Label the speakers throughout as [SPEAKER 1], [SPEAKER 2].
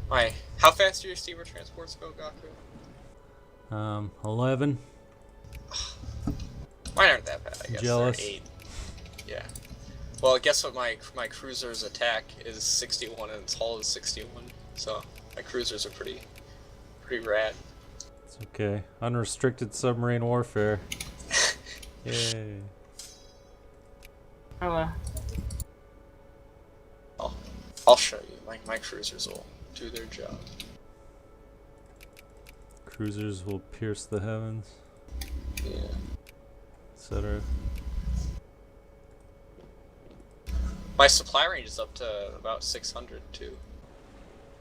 [SPEAKER 1] My, how fast do your steamer transports go, Gaku?
[SPEAKER 2] 11.
[SPEAKER 1] Mine aren't that bad, I guess. They're an
[SPEAKER 2] Jealous.
[SPEAKER 1] 8. Yeah. Well, guess what? My cruiser's attack is 61 and its hull is 61. So my cruisers are pretty rad.
[SPEAKER 2] It's okay. Unrestricted submarine warfare. Yay.
[SPEAKER 3] Hello.
[SPEAKER 1] I'll show you. My cruisers will do their job.
[SPEAKER 2] Cruisers will pierce the heavens,
[SPEAKER 1] Yeah.
[SPEAKER 2] etc.
[SPEAKER 1] My supply range is up to about 600 too.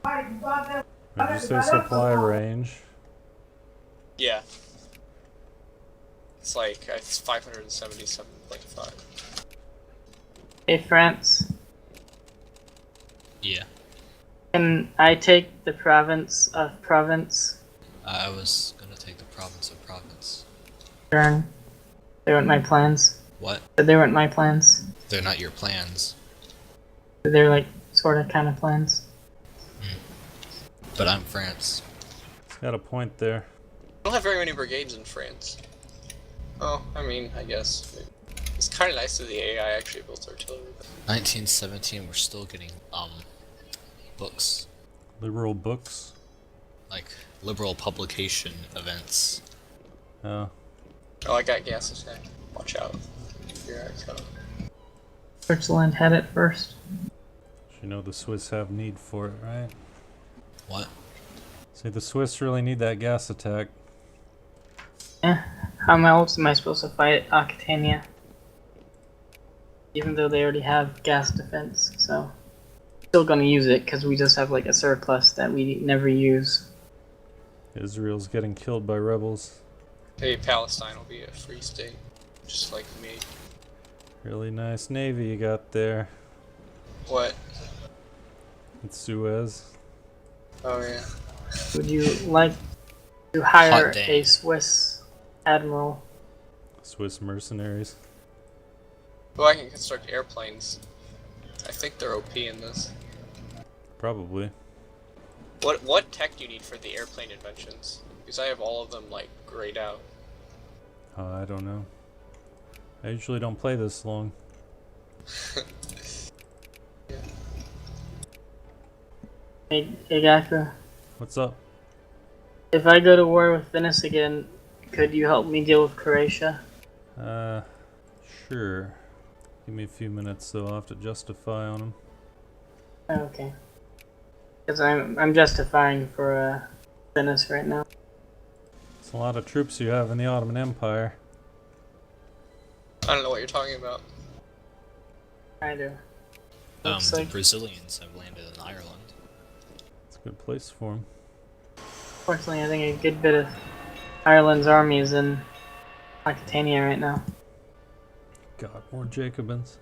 [SPEAKER 2] Did you say supply range?
[SPEAKER 1] Yeah. It's like it's 577.5.
[SPEAKER 3] Hey, France.
[SPEAKER 4] Yeah,
[SPEAKER 3] Can I take the province of Provence?
[SPEAKER 4] I was gonna take the province of Province.
[SPEAKER 3] Turn. They weren't my plans.
[SPEAKER 4] What?
[SPEAKER 3] But they weren't my plans.
[SPEAKER 4] They're not your plans.
[SPEAKER 3] They're like sort of kind of plans.
[SPEAKER 4] But I'm France.
[SPEAKER 2] Got a point there.
[SPEAKER 1] I don't have very many brigades in France. Oh, I mean, I guess. It's kind of nice that the AI actually built artillery.
[SPEAKER 4] 1917, we're still getting, books.
[SPEAKER 2] Liberal books.
[SPEAKER 4] Like, liberal publication events.
[SPEAKER 2] Oh.
[SPEAKER 1] Oh, I got gas attack. Watch out. Here I come.
[SPEAKER 3] Switzerland had it first.
[SPEAKER 2] You know the Swiss have need for it, right?
[SPEAKER 4] What?
[SPEAKER 2] See, the Swiss really need that gas attack.
[SPEAKER 3] How else am I supposed to fight Aquitania? Even though they already have gas defense, so still gonna use it because we just have like a surplus that we never use.
[SPEAKER 2] Israel's getting killed by rebels.
[SPEAKER 1] Hey, Palestine will be a free state, just like me.
[SPEAKER 2] Really nice navy you got there.
[SPEAKER 1] What?
[SPEAKER 2] It's Suez.
[SPEAKER 1] Oh yeah.
[SPEAKER 3] Would you like to hire
[SPEAKER 4] Hot damn.
[SPEAKER 3] a Swiss admiral?
[SPEAKER 2] Swiss mercenaries.
[SPEAKER 1] Well, I can construct airplanes. I think they're OP in this.
[SPEAKER 2] Probably.
[SPEAKER 1] What tech do you need for the airplane inventions? Because I have all of them like grayed out.
[SPEAKER 2] I don't know. I usually don't play this long.
[SPEAKER 3] Hey, Gaku,
[SPEAKER 2] What's up?
[SPEAKER 3] if I go to war with Venice again, could you help me deal with Croatia?
[SPEAKER 2] Sure. Give me a few minutes though, I'll have to justify on them.
[SPEAKER 3] Oh, okay. Because I'm justifying for Venice right now.
[SPEAKER 2] It's a lot of troops you have in the Ottoman Empire.
[SPEAKER 1] I don't know what you're talking about.
[SPEAKER 3] I do.
[SPEAKER 4] The
[SPEAKER 3] Looks like,
[SPEAKER 4] Brazilians have landed in Ireland.
[SPEAKER 2] It's a good place for them.
[SPEAKER 3] fortunately, I think a good bit of Ireland's army is in Aquitania right now.
[SPEAKER 2] God, more Jacobins.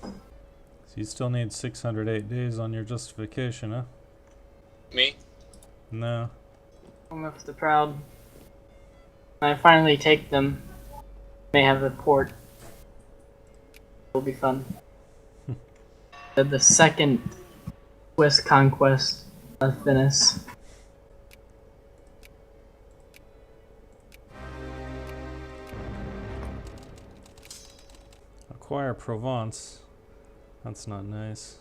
[SPEAKER 2] So you still need 608 days on your justification, huh?
[SPEAKER 1] Me?
[SPEAKER 2] No.
[SPEAKER 3] I'm with the proud. When I finally take them, they have the port. It'll be fun. The second Swiss conquest of Venice.
[SPEAKER 2] Acquire Provence. That's not nice.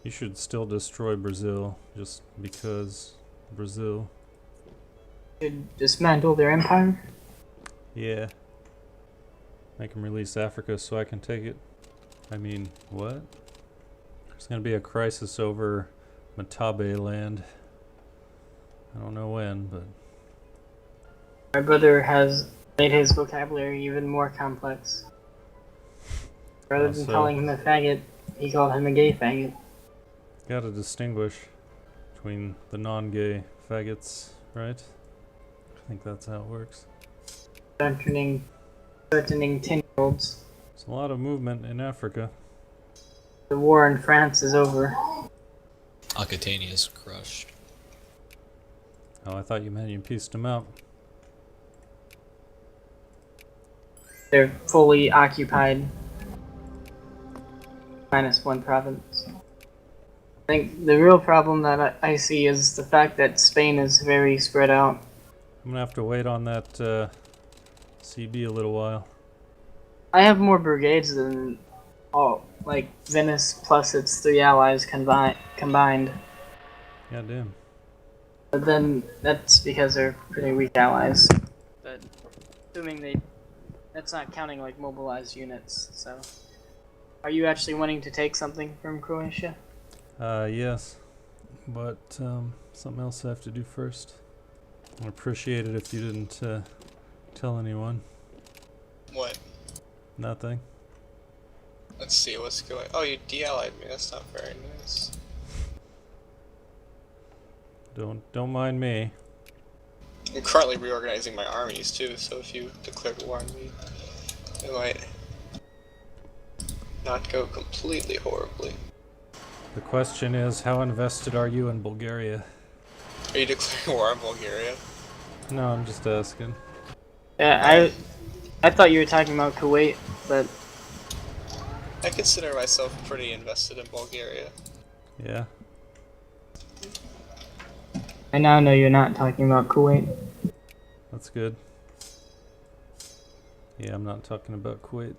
[SPEAKER 2] You should still destroy Brazil, just because Brazil.
[SPEAKER 3] Should dismantle their empire.
[SPEAKER 2] Yeah. Make them release Africa so I can take it. I mean, what? There's gonna be a crisis over Matabe land. I don't know when, but
[SPEAKER 3] My brother has made his vocabulary even more complex. Rather than
[SPEAKER 2] So-
[SPEAKER 3] calling him a faggot, he called him a gay faggot.
[SPEAKER 2] gotta distinguish between the non-gay faggots, right? I think that's how it works.
[SPEAKER 3] Threatening 10-year-olds.
[SPEAKER 2] There's a lot of movement in Africa.
[SPEAKER 3] The war in France is over.
[SPEAKER 4] Aquitania is crushed.
[SPEAKER 2] Oh, I thought you meant you pieced them out.
[SPEAKER 3] They're fully occupied. Minus one province. I think the real problem that I see is the fact that Spain is very spread out.
[SPEAKER 2] I'm gonna have to wait on that CB a little while.
[SPEAKER 3] I have more brigades than all, like Venice plus its 3 allies combined.
[SPEAKER 2] Yeah, damn.
[SPEAKER 3] But then that's because they're pretty weak allies. But assuming that's not counting like mobilized units. So, are you actually wanting to take something from Croatia?
[SPEAKER 2] Yes. But something else I have to do first. I'd appreciate it if you didn't tell anyone.
[SPEAKER 1] What?
[SPEAKER 2] Nothing.
[SPEAKER 1] Let's see what's going. Oh, you de-allied me. That's not very nice.
[SPEAKER 2] Don't mind me.
[SPEAKER 1] I'm currently reorganizing my armies too, so if you declared war on me, it might not go completely horribly.
[SPEAKER 2] The question is, how invested are you in Bulgaria?
[SPEAKER 1] Are you declaring war on Bulgaria?
[SPEAKER 2] No, I'm just asking.
[SPEAKER 3] Yeah, I thought you were talking about Kuwait, but
[SPEAKER 1] I consider myself pretty invested in Bulgaria.
[SPEAKER 2] Yeah.
[SPEAKER 3] I now know you're not talking about Kuwait.
[SPEAKER 2] That's good. Yeah, I'm not talking about Kuwait.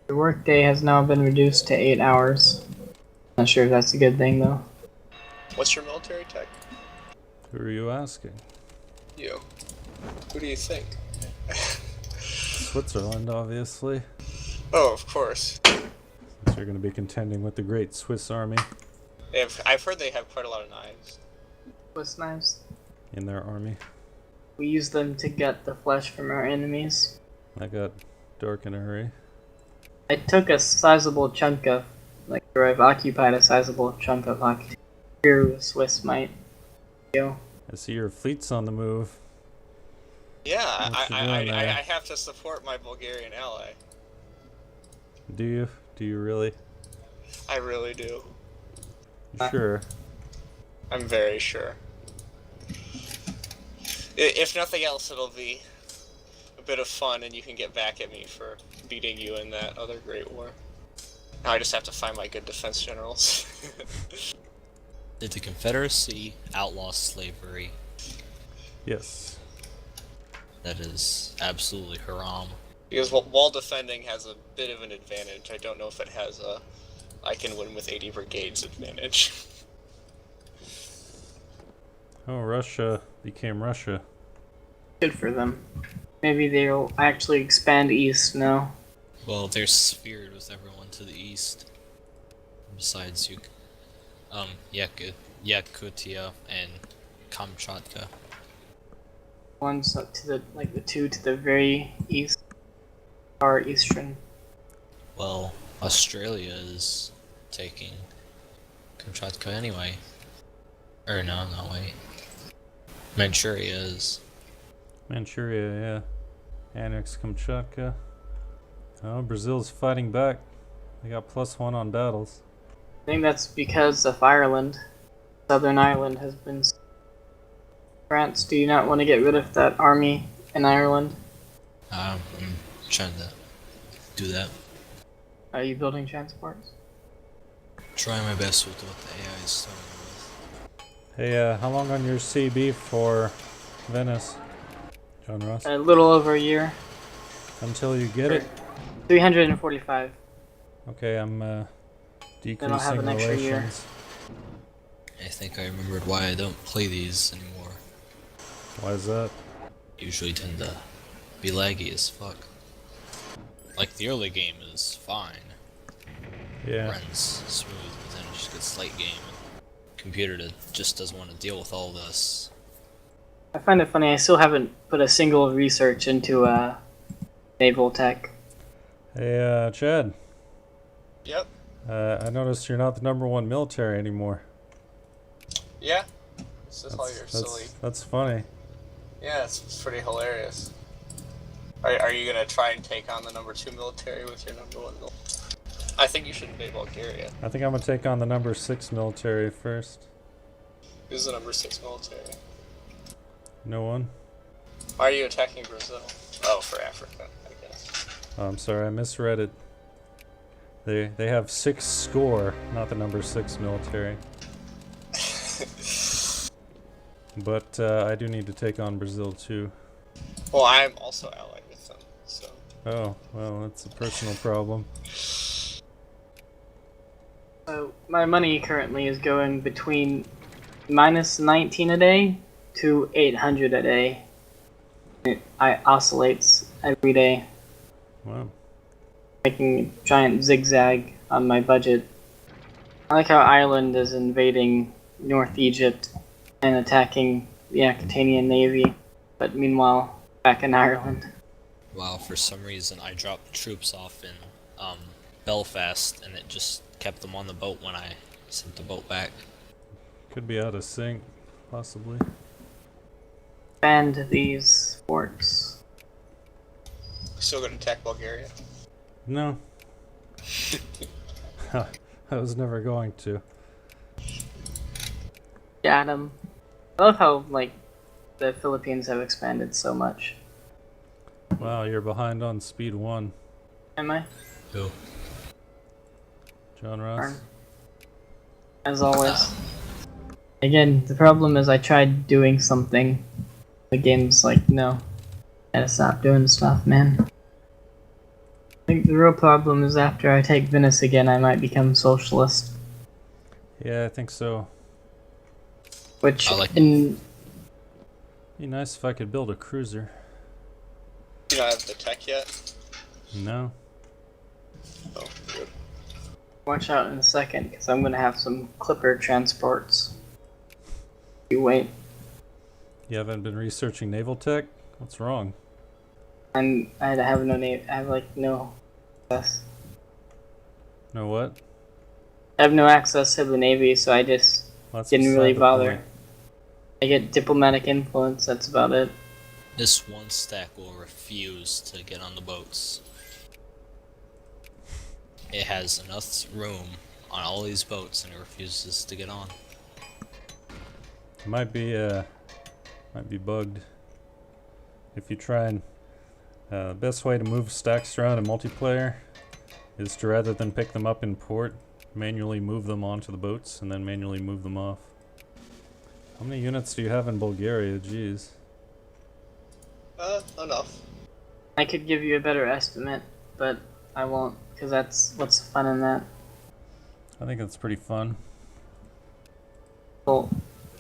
[SPEAKER 3] The workday has now been reduced to 8 hours. Not sure if that's a good thing though.
[SPEAKER 1] What's your military tech?
[SPEAKER 2] Who are you asking?
[SPEAKER 1] You. Who do you think?
[SPEAKER 2] Switzerland, obviously.
[SPEAKER 1] Oh, of course.
[SPEAKER 2] Since you're going to be contending with the great Swiss army
[SPEAKER 1] I've heard they have quite a lot of knives.
[SPEAKER 3] Swiss knives.
[SPEAKER 2] in their army.
[SPEAKER 3] We use them to get the flesh from our enemies.
[SPEAKER 2] I got dark in a hurry.
[SPEAKER 3] I took a sizable chunk of, or I've occupied a sizable chunk of Octane. Here with Swiss might go.
[SPEAKER 2] I see your fleet's on the move.
[SPEAKER 1] Yeah,
[SPEAKER 2] What you
[SPEAKER 1] I
[SPEAKER 2] doing there?
[SPEAKER 1] have to support my Bulgarian ally.
[SPEAKER 2] Do you? Do you really?
[SPEAKER 1] I really do.
[SPEAKER 2] Sure.
[SPEAKER 1] I'm very sure. If nothing else, it'll be a bit of fun, and you can get back at me for beating you in that other great war. Now I just have to find my good defense generals.
[SPEAKER 4] Did the Confederacy outlaw slavery?
[SPEAKER 2] Yes.
[SPEAKER 4] That is absolutely haram.
[SPEAKER 1] Because wall defending has a bit of an advantage. I don't know if it has a I can win with 80 brigades advantage.
[SPEAKER 2] Oh, Russia became Russia.
[SPEAKER 3] Good for them. Maybe they'll actually expand east now.
[SPEAKER 4] Well, they're sphered with everyone to the east. Besides Yakutia and Kamchatka.
[SPEAKER 3] One's up to the two to the very east are eastern.
[SPEAKER 4] Well, Australia is taking Kamchatka anyway. Or no, wait. Manchuria is.
[SPEAKER 2] Manchuria, yeah. Annex Kamchatka. Oh, Brazil's fighting back. They got +1 on battles.
[SPEAKER 3] I think that's because of Ireland. Southern Ireland has been. France, do you not want to get rid of that army in Ireland?
[SPEAKER 4] I'm trying to do that.
[SPEAKER 3] Are you building transports?
[SPEAKER 4] Try my best with what the AI is starting with.
[SPEAKER 2] Hey, how long on your CB for Venice, John Ross?
[SPEAKER 3] A little over a year.
[SPEAKER 2] Until you get it?
[SPEAKER 3] 345.
[SPEAKER 2] Okay, I'm
[SPEAKER 3] Then
[SPEAKER 2] decreasing
[SPEAKER 3] I'll have an extra year.
[SPEAKER 2] relations.
[SPEAKER 4] I think I remembered why I don't play these anymore.
[SPEAKER 2] Why is that?
[SPEAKER 4] Usually tend to be laggy as fuck. Like the early game is fine.
[SPEAKER 2] Yeah.
[SPEAKER 4] Runs smooth, but then it just gets late game. Computer just doesn't want to deal with all this.
[SPEAKER 3] I find it funny, I still haven't put a single research into naval tech.
[SPEAKER 2] Hey, Chad.
[SPEAKER 1] Yep.
[SPEAKER 2] I noticed you're not the #1 military anymore.
[SPEAKER 1] Yeah. It's just all your silly.
[SPEAKER 2] That's funny.
[SPEAKER 1] Yeah, it's pretty hilarious. Are you gonna try and take on the #2 military with your #1 military? I think you should invade Bulgaria.
[SPEAKER 2] I think I'm gonna take on the #6 military first.
[SPEAKER 1] Who's the #6 military?
[SPEAKER 2] No one?
[SPEAKER 1] Why are you attacking Brazil? Oh, for Africa, I guess.
[SPEAKER 2] Oh, I'm sorry, I misread it. They have 6 score, not the number 6 military. But I do need to take on Brazil too.
[SPEAKER 1] Well, I'm also allied with them, so.
[SPEAKER 2] Oh, well, that's a personal problem.
[SPEAKER 3] So my money currently is going between minus 19 a day to 800 a day. It oscillates every day,
[SPEAKER 2] Wow.
[SPEAKER 3] making a giant zigzag on my budget. I like how Ireland is invading North Egypt and attacking the Aquitanian Navy, but meanwhile, back in Ireland.
[SPEAKER 4] Wow, for some reason I dropped troops off in Belfast, and it just kept them on the boat when I sent the boat back.
[SPEAKER 2] Could be out of sync, possibly.
[SPEAKER 3] Banned these forts.
[SPEAKER 1] Still gonna attack Bulgaria.
[SPEAKER 2] No. I was never going to.
[SPEAKER 3] Got 'em. I love how, like, the Philippines have expanded so much.
[SPEAKER 2] Wow, you're behind on speed 1.
[SPEAKER 3] Am I?
[SPEAKER 4] Who?
[SPEAKER 2] John Ross.
[SPEAKER 3] As always. Again, the problem is I tried doing something. The game's like, no. Gotta stop doing stuff, man. I think the real problem is after I take Venice again, I might become socialist.
[SPEAKER 2] Yeah, I think so.
[SPEAKER 3] Which,
[SPEAKER 4] I like
[SPEAKER 3] in...
[SPEAKER 2] Be nice if I could build a cruiser.
[SPEAKER 1] You don't have the tech yet?
[SPEAKER 2] No.
[SPEAKER 1] Oh, good.
[SPEAKER 3] Watch out in a second, because I'm gonna have some clipper transports. You wait.
[SPEAKER 2] You haven't been researching naval tech? What's wrong?
[SPEAKER 3] I have no name. I have like no access.
[SPEAKER 2] No what?
[SPEAKER 3] I have no access to the Navy, so I just
[SPEAKER 2] Well, that's
[SPEAKER 3] didn't really
[SPEAKER 2] beside the
[SPEAKER 3] bother.
[SPEAKER 2] point.
[SPEAKER 3] I get diplomatic influence. That's about it.
[SPEAKER 4] This one stack will refuse to get on the boats. It has enough room on all these boats, and it refuses to get on.
[SPEAKER 2] It might be bugged. If you try and the best way to move stacks around in multiplayer is to, rather than pick them up in port, manually move them onto the boats and then manually move them off. How many units do you have in Bulgaria? Jeez.
[SPEAKER 1] Enough.
[SPEAKER 3] I could give you a better estimate, but I won't, because that's what's fun in that.
[SPEAKER 2] I think that's pretty fun.
[SPEAKER 3] Well,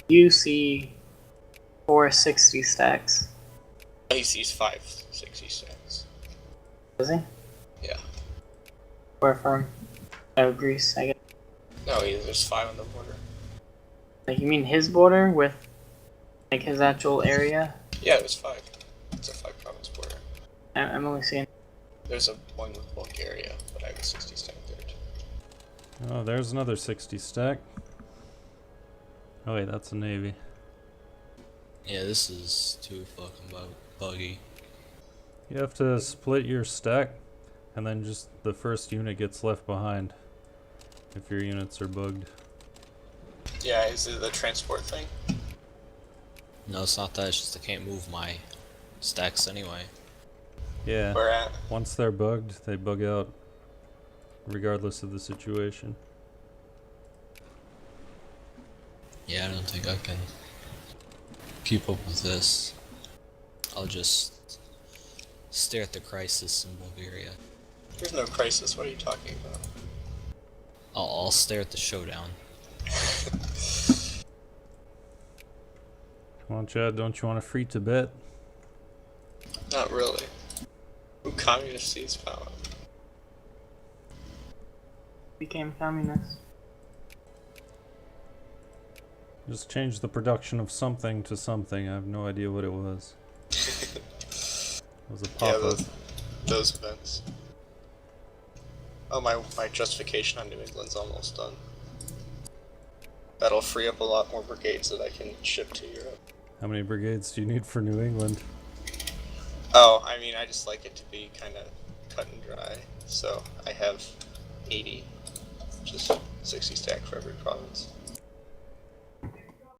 [SPEAKER 3] you see 460 stacks.
[SPEAKER 1] He sees 560 stacks.
[SPEAKER 3] Does he?
[SPEAKER 1] Yeah.
[SPEAKER 3] Where from? Oh, Greece, I guess.
[SPEAKER 1] No, there's 5 on the border.
[SPEAKER 3] Like, you mean his border with, like, his actual area?
[SPEAKER 1] Yeah, there's 5. It's a 5-province border.
[SPEAKER 3] I'm only seeing...
[SPEAKER 1] There's a one with Bulgaria, but I have a 60 stack there too.
[SPEAKER 2] Oh, there's another 60 stack. Oh wait, that's a navy.
[SPEAKER 4] Yeah, this is too fucking buggy.
[SPEAKER 2] You have to split your stack, and then just the first unit gets left behind if your units are bugged.
[SPEAKER 1] Yeah, is it the transport thing?
[SPEAKER 4] No, it's not that, it's just I can't move my stacks anyway.
[SPEAKER 2] Yeah,
[SPEAKER 1] Where at?
[SPEAKER 2] once they're bugged, they bug out regardless of the situation.
[SPEAKER 4] Yeah, I don't think I can keep up with this. I'll just stare at the crisis in Bulgaria.
[SPEAKER 1] There's no crisis, what are you talking about?
[SPEAKER 4] I'll stare at the showdown.
[SPEAKER 2] Come on, Chad, don't you want to free Tibet?
[SPEAKER 1] Not really. Who communist sees power?
[SPEAKER 3] Became communist.
[SPEAKER 2] Just change the production of something to something. I have no idea what it was. It was a
[SPEAKER 1] Yeah,
[SPEAKER 2] pop-up.
[SPEAKER 1] those events. Oh, my justification on New England's almost done. That'll free up a lot more brigades that I can ship to Europe.
[SPEAKER 2] How many brigades do you need for New England?
[SPEAKER 1] Oh, I mean, I just like it to be kind of cut and dry. So I have 80, just 60 stack for every province.